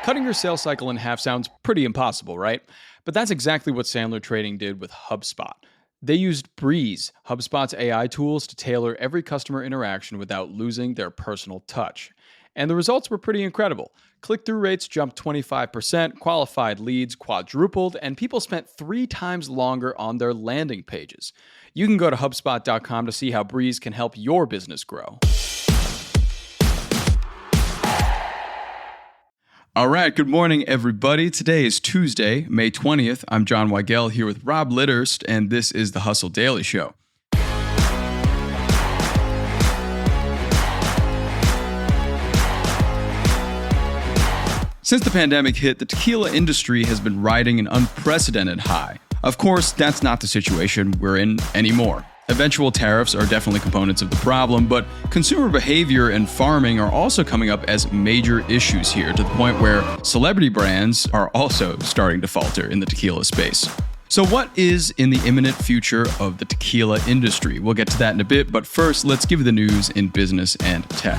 Cutting your sales cycle in half sounds pretty impossible, right? But that's exactly what Sandler Trading did with HubSpot. They used Breeze, HubSpot's AI tools, to tailor every customer interaction without losing their personal touch. And the results were pretty incredible. Click-through rates jumped 25%, qualified leads quadrupled, and people spent 3 times longer on their landing pages. You can go to HubSpot.com to see how Breeze can help your business grow. All right, good morning, everybody. Today is Tuesday, May 20th. I'm John Weigell here with Rob Litterst, and this is the Hustle Daily Show. Since the pandemic hit, the tequila industry has been riding an unprecedented high. Of course, that's not the situation we're in anymore. Eventual tariffs are definitely components of the problem, but consumer behavior and farming are also coming up as major issues here, to the point where celebrity brands are also starting to falter in the tequila space. So what is in the imminent future of the tequila industry? We'll get to that in a bit, but first, let's give you the news in business and tech.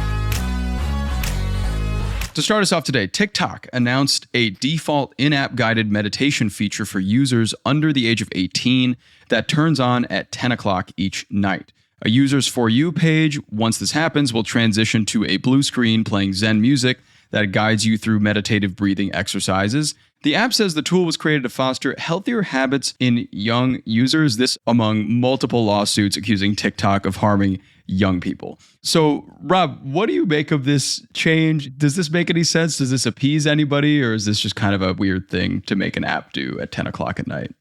To start us off today, TikTok announced a default in-app guided meditation feature for users under the age of 18 that turns on at 10 o'clock each night. A user's For You page, once this happens, will transition to a blue screen playing Zen music that guides you through meditative breathing exercises. The app says the tool was created to foster healthier habits in young users, this among multiple lawsuits accusing TikTok of harming young people. So, Rob, what do you make of this change? Does this make any sense? Does this appease anybody, or is this just kind of a weird thing to make an app do at 10 o'clock at night?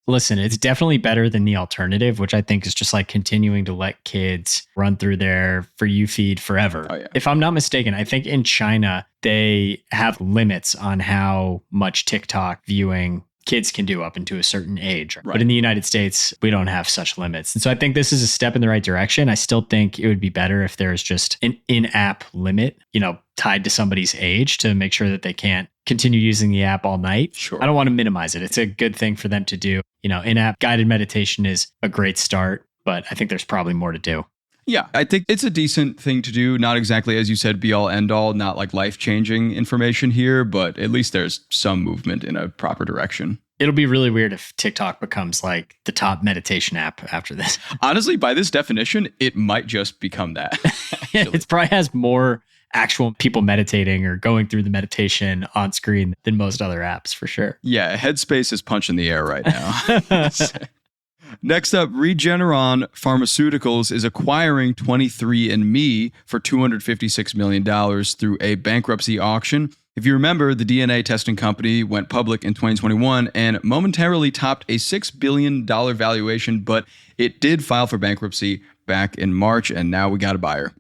Listen, it's definitely better than the alternative, which I think is just like continuing to let kids run through their For You feed forever. Oh, yeah. If I'm not mistaken, I think in China, they have limits on how much TikTok viewing kids can do up into a certain age. Right. But in the United States, we don't have such limits. And so I think this is a step in the right direction. I still think it would be better if there's just an in-app limit, tied to somebody's age to make sure that they can't continue using the app all night. Sure. I don't want to minimize it. It's a good thing for them to do. In-app guided meditation is a great start, but I think there's probably more to do. Yeah, I think it's a decent thing to do. Not exactly, as you said, be all end all, not like life-changing information here, but at least there's some movement in a proper direction. It'll be really weird if TikTok becomes like the top meditation app after this. Honestly, by this definition, it might just become that. It probably has more actual people meditating or going through the meditation on screen than most other apps, for sure. Yeah, Headspace is punching the air right now. Next up, Regeneron Pharmaceuticals is acquiring 23andMe for $256 million through a bankruptcy auction. If you remember, the DNA testing company went public in 2021 and momentarily topped a $6 billion valuation, but it did file for bankruptcy back in March, and now we got a buyer.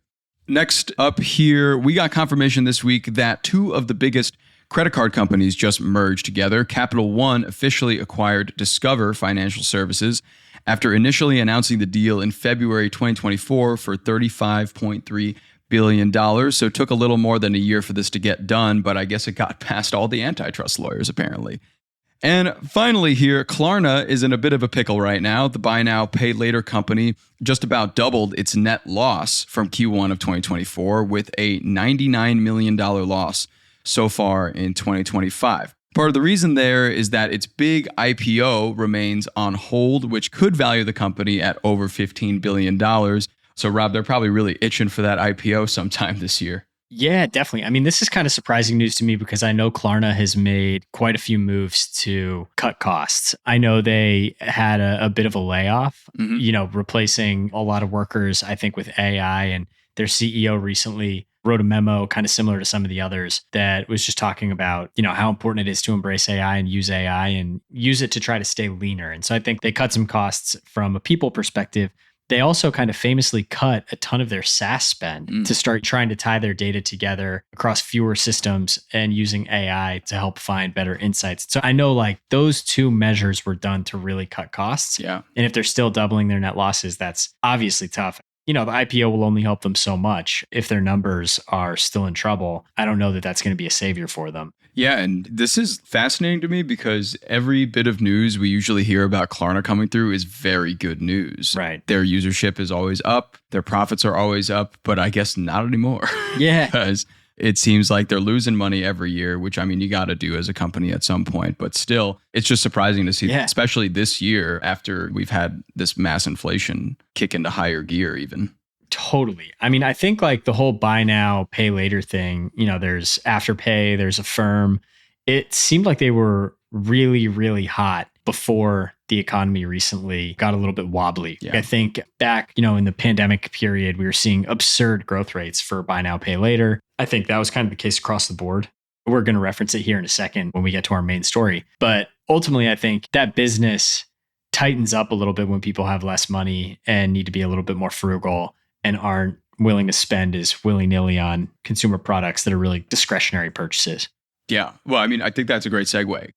Next up here, we got confirmation this week that 2 of the biggest credit card companies just merged together. Capital One officially acquired Discover Financial Services after initially announcing the deal in February 2024 for $35.3 billion. So it took a little more than a year for this to get done, but I guess it got past all the antitrust lawyers, apparently. And finally here, Klarna is in a bit of a pickle right now. The buy now, pay later company just about doubled its net loss from Q1 of 2024 with a $99 million loss so far in 2025. Part of the reason there is that its big IPO remains on hold, which could value the company at over $15 billion. So, Rob, they're probably really itching for that IPO sometime this year. Yeah, definitely. I mean, this is kind of surprising news to me because I know Klarna has made quite a few moves to cut costs. I know they had a bit of a layoff, replacing a lot of workers, I think, with AI. And their CEO recently wrote a memo kind of similar to some of the others that was just talking about, how important it is to embrace AI and use it to try to stay leaner. And so I think they cut some costs from a people perspective. They also kind of famously cut a ton of their SaaS spend to start trying to tie their data together across fewer systems and using AI to help find better insights. So I know like those 2 measures were done to really cut costs. Yeah. And if they're still doubling their net losses, that's obviously tough. The IPO will only help them so much. If their numbers are still in trouble, I don't know that that's going to be a savior for them. Yeah, and this is fascinating to me because every bit of news we usually hear about Klarna coming through is very good news. Right. Their usership is always up, their profits are always up, but I guess not anymore. Yeah. Because it seems like they're losing money every year, which I mean, you got to do as a company at some point. But still, it's just surprising to see, especially this year after we've had this mass inflation kick into higher gear even. Totally. I mean, I think like the whole buy now, pay later thing, there's Afterpay, there's Affirm. It seemed like they were really, really hot before the economy recently got a little bit wobbly. Yeah. I think back, in the pandemic period, we were seeing absurd growth rates for buy now, pay later. I think that was kind of the case across the board. We're going to reference it here in a second when we get to our main story. But ultimately, I think that business tightens up a little bit when people have less money and need to be a little bit more frugal and aren't willing to spend as willy-nilly on consumer products that are really discretionary purchases. Yeah. Well, I mean, I think that's a great segue.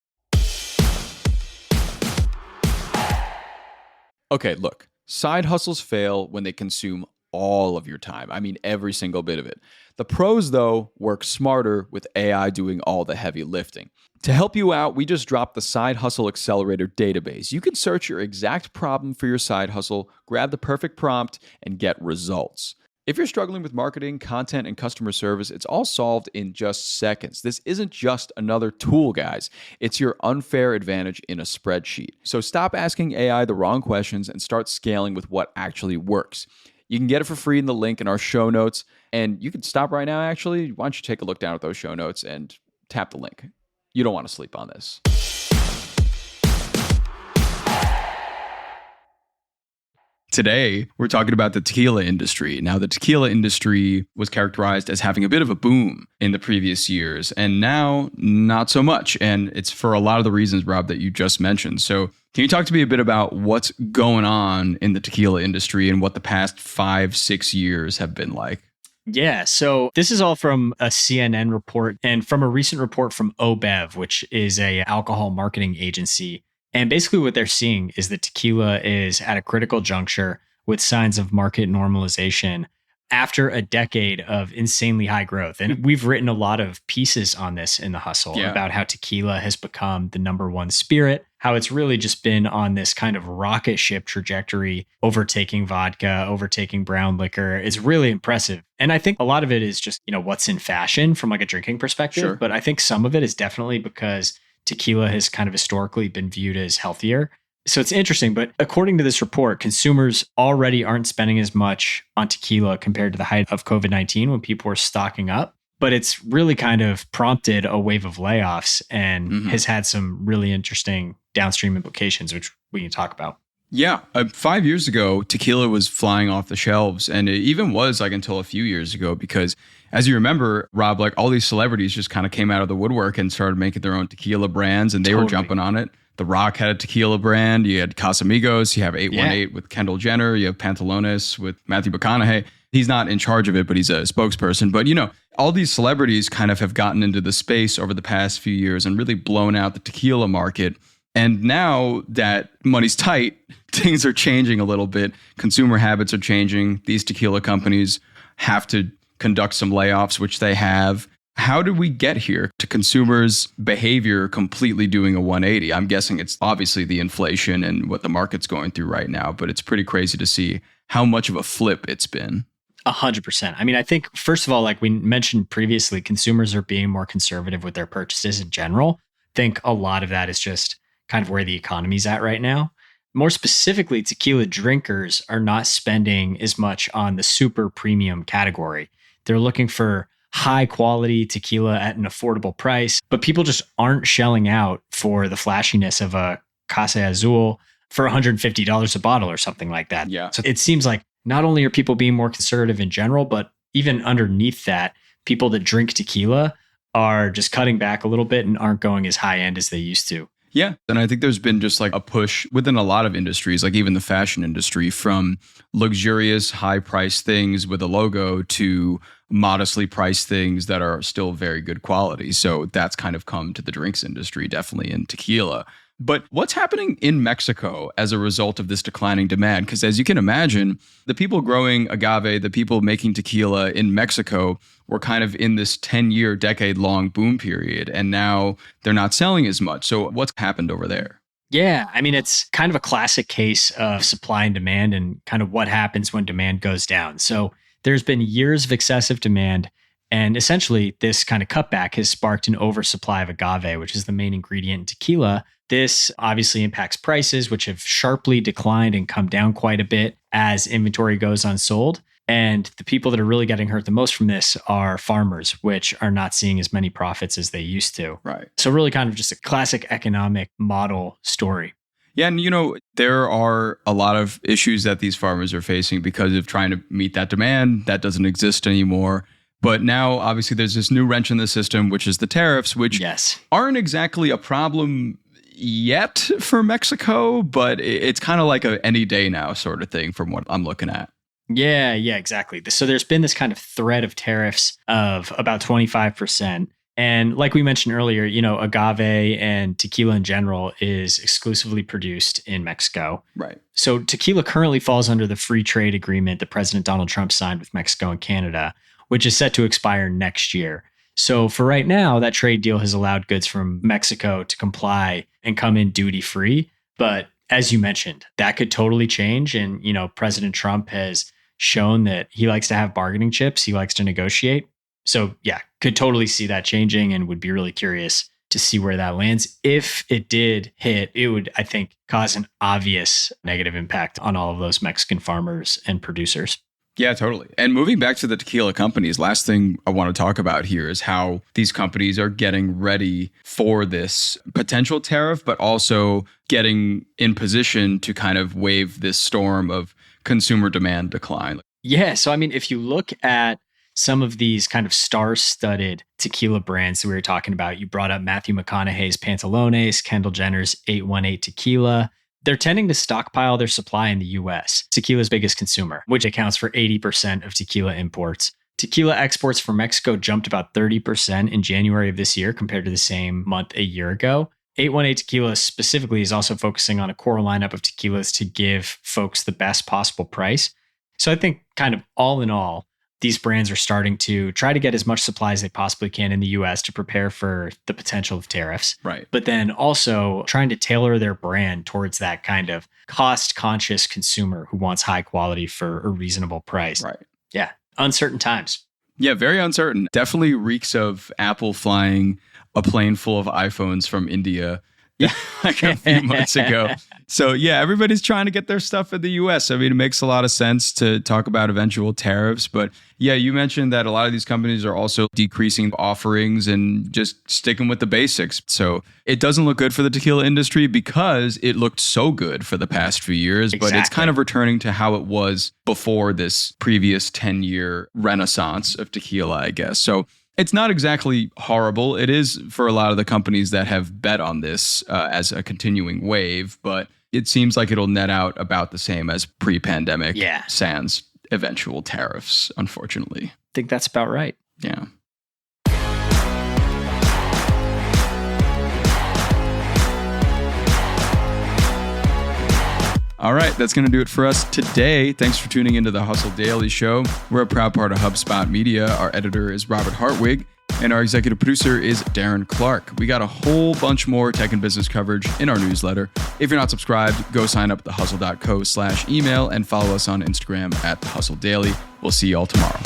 Okay, look, side hustles fail when they consume all of your time. I mean, every single bit of it. The pros, though, work smarter with AI doing all the heavy lifting. To help you out, we just dropped the Side Hustle Accelerator database. You can search your exact problem for your side hustle, grab the perfect prompt, and get results. If you're struggling with marketing, content, and customer service, it's all solved in just seconds. This isn't just another tool, guys. It's your unfair advantage in a spreadsheet. So stop asking AI the wrong questions and start scaling with what actually works. You can get it for free in the link in our show notes. And you can stop right now, actually. Why don't you take a look down at those show notes and tap the link. You don't want to sleep on this. Today, we're talking about the tequila industry. Now, the tequila industry was characterized as having a bit of a boom in the previous years, and now not so much. And it's for a lot of the reasons, Rob, that you just mentioned. So can you talk to me a bit about what's going on in the tequila industry and what the past 5-6 years have been like? Yeah, so this is all from a CNN report and from a recent report from OBEV, which is a alcohol marketing agency. And basically what they're seeing is that tequila is at a critical juncture with signs of market normalization after a decade of insanely high growth. And we've written a lot of pieces on this in The Hustle about how tequila has become the number one spirit, how it's really just been on this kind of rocket ship trajectory, overtaking vodka, overtaking brown liquor. It's really impressive. And I think a lot of it is just, what's in fashion from like a drinking perspective. Sure. But I think some of it is definitely because tequila has kind of historically been viewed as healthier. So it's interesting, but according to this report, consumers already aren't spending as much on tequila compared to the height of COVID-19 when people were stocking up. But it's really kind of prompted a wave of layoffs and has had some really interesting downstream implications, which we can talk about. Yeah. 5 years ago, tequila was flying off the shelves. And it even was like until a few years ago, because as you remember, Rob, like all these celebrities just kind of came out of the woodwork and started making their own tequila brands, and they were jumping on it. The Rock had a tequila brand. You had Casamigos. You have 818 with Kendall Jenner. You have Pantalones with Matthew McConaughey. He's not in charge of it, but he's a spokesperson. But, all these celebrities kind of have gotten into the space over the past few years and really blown out the tequila market. And now that money's tight, things are changing a little bit. Consumer habits are changing. These tequila companies have to conduct some layoffs, which they have. How did we get here to consumers' behavior completely doing a 180? I'm guessing it's obviously the inflation and what the market's going through right now, but it's pretty crazy to see how much of a flip it's been. 100%. I mean, I think, first of all, like we mentioned previously, consumers are being more conservative with their purchases in general. I think a lot of that is just kind of where the economy's at right now. More specifically, tequila drinkers are not spending as much on the super premium category. They're looking for high quality tequila at an affordable price, but people just aren't shelling out for the flashiness of a Casa Azul for $150 a bottle or something like that. Yeah. So it seems like not only are people being more conservative in general, but even underneath that, people that drink tequila are just cutting back a little bit and aren't going as high end as they used to. Yeah. And I think there's been just like a push within a lot of industries, like even the fashion industry, from luxurious high price things with a logo to modestly priced things that are still very good quality. So that's kind of come to the drinks industry, definitely in tequila. But what's happening in Mexico as a result of this declining demand? Because as you can imagine, the people growing agave, the people making tequila in Mexico were kind of in this 10-year, decade-long boom period, and now they're not selling as much. So what's happened over there? Yeah, I mean, it's kind of a classic case of supply and demand and kind of what happens when demand goes down. So there's been years of excessive demand, And essentially, this kind of cutback has sparked an oversupply of agave, which is the main ingredient in tequila. This obviously impacts prices, which have sharply declined and come down quite a bit as inventory goes unsold. And the people that are really getting hurt the most from this are farmers, which are not seeing as many profits as they used to. Right. So really kind of just a classic economic model story. Yeah. And, there are a lot of issues that these farmers are facing because of trying to meet that demand that doesn't exist anymore. But now, obviously, there's this new wrench in the system, which is the tariffs, which aren't exactly a problem yet for Mexico, but it's kind of like a any day now sort of thing from what I'm looking at. Yeah, exactly. So there's been this kind of threat of tariffs of about 25%. And like we mentioned earlier, agave and tequila in general is exclusively produced in Mexico. Right. So tequila currently falls under the free trade agreement that President Donald Trump signed with Mexico and Canada, which is set to expire next year. So for right now, that trade deal has allowed goods from Mexico to comply and come in duty free. But as you mentioned, that could totally change. And, President Trump has shown that he likes to have bargaining chips. He likes to negotiate. So yeah, could totally see that changing and would be really curious to see where that lands. If it did hit, it would, I think, cause an obvious negative impact on all of those Mexican farmers and producers. Yeah, totally. And moving back to the tequila companies, last thing I want to talk about here is how these companies are getting ready for this potential tariff, but also getting in position to kind of wave this storm of consumer demand decline. Yeah. So, if you look at some of these kind of star-studded tequila brands that we were talking about, you brought up Matthew McConaughey's Pantalones, Kendall Jenner's 818 Tequila. They're tending to stockpile their supply in the US, tequila's biggest consumer, which accounts for 80% of tequila imports. Tequila exports from Mexico jumped about 30% in January of this year compared to the same month a year ago. 818 Tequila specifically is also focusing on a core lineup of tequilas to give folks the best possible price. So I think kind of all in all, these brands are starting to try to get as much supply as they possibly can in the US to prepare for the potential of tariffs. Right. But then also trying to tailor their brand towards that kind of cost-conscious consumer who wants high quality for a reasonable price. Right. Yeah. Uncertain times. Yeah, very uncertain. Definitely reeks of Apple flying a plane full of iPhones from India like a few months ago. So yeah, everybody's trying to get their stuff in the US. It makes a lot of sense to talk about eventual tariffs. But yeah, you mentioned that a lot of these companies are also decreasing offerings and just sticking with the basics. So it doesn't look good for the tequila industry because it looked so good for the past few years, but it's kind of returning to how it was before this previous 10-year renaissance of tequila, I guess. So it's not exactly horrible. It is for a lot of the companies that have bet on this as a continuing wave, but it seems like it'll net out about the same as pre-pandemic sans eventual tariffs, unfortunately. I think that's about right. Yeah. All right, that's going to do it for us today. Thanks for tuning into the Hustle Daily Show. We're a proud part of HubSpot Media. Our editor is Robert Hartwig, and our executive producer is Darren Clark. We got a whole bunch more tech and business coverage in our newsletter. If you're not subscribed, go sign up at thehustle.co/email and follow us on Instagram at The Hustle Daily. We'll see y'all tomorrow.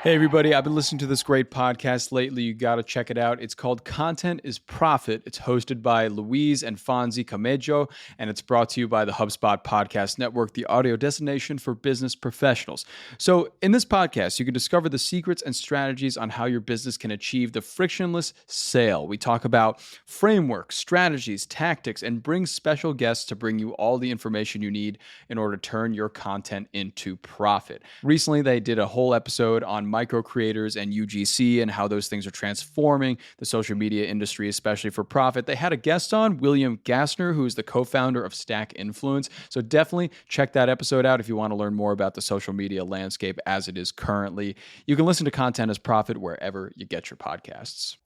Hey, everybody. I've been listening to this great podcast lately. You got to check it out. It's called Content is Profit. It's hosted by Luis and Fonzie Camejo, and it's brought to you by the HubSpot Podcast Network, the audio destination for business professionals. So in this podcast, you can discover the secrets and strategies on how your business can achieve the frictionless sale. We talk about frameworks, strategies, tactics, and bring special guests to bring you all the information you need in order to turn your content into profit. Recently, they did a whole episode on micro creators and UGC and how those things are transforming the social media industry, especially for profit. They had a guest on, William Gassner, who is the co-founder of Stack Influence. So definitely check that episode out if you want to learn more about the social media landscape as it is currently. You can listen to Content as Profit wherever you get your podcasts.